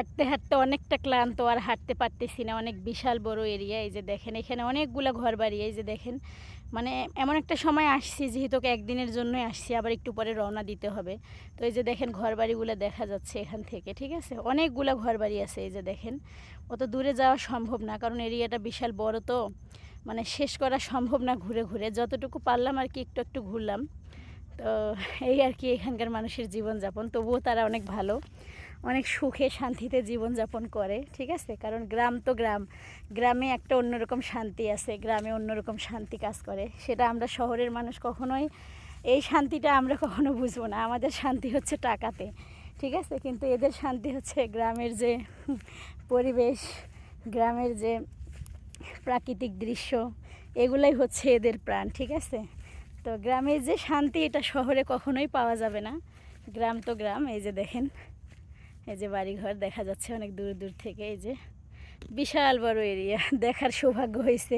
হাঁটতে হাঁটতে অনেকটা ক্লান্ত, আর হাঁটতে পারতেছি না। অনেক বিশাল বড় এরিয়া। এই যে দেখেন এখানে অনেকগুলা ঘরবাড়ি। এই যে দেখেন মানে এমন একটা সময় আসছি যেহেতু একদিনের জন্যই আসছি, আবার একটু পরে রওনা দিতে হবে। তো এই যে দেখেন ঘরবাড়িগুলো দেখা যাচ্ছে এখান থেকে, ঠিক আছে? অনেকগুলা ঘরবাড়ি আছে। এই যে দেখেন অত দূরে যাওয়া সম্ভব না, কারণ এরিয়াটা বিশাল বড়। তো মানে শেষ করা সম্ভব না ঘুরে ঘুরে, যতটুকু পারলাম আর কি একটু একটু ঘুরলাম। তো এই আর কি এখানকার মানুষের জীবনযাপন। তবুও তারা অনেক ভালো, অনেক সুখে শান্তিতে জীবনযাপন করে, ঠিক আছে? কারণ গ্রাম তো গ্রাম, গ্রামে একটা অন্যরকম শান্তি আছে, গ্রামে অন্যরকম শান্তি কাজ করে। সেটা আমরা শহরের মানুষ কখনোই এই শান্তিটা আমরা কখনো বুঝবো না। আমাদের শান্তি হচ্ছে টাকাতে, ঠিক আছে? কিন্তু এদের শান্তি হচ্ছে গ্রামের যে পরিবেশ, গ্রামের যে প্রাকৃতিক দৃশ্য, এগুলাই হচ্ছে এদের প্রাণ, ঠিক আছে? তো গ্রামের যে শান্তি এটা শহরে কখনোই পাওয়া যাবে না। গ্রাম তো গ্রাম। এই যে দেখেন এই যে বাড়িঘর দেখা যাচ্ছে অনেক দূর দূর থেকে। এই যে বিশাল বড় এরিয়া, দেখার সৌভাগ্য হয়েছে।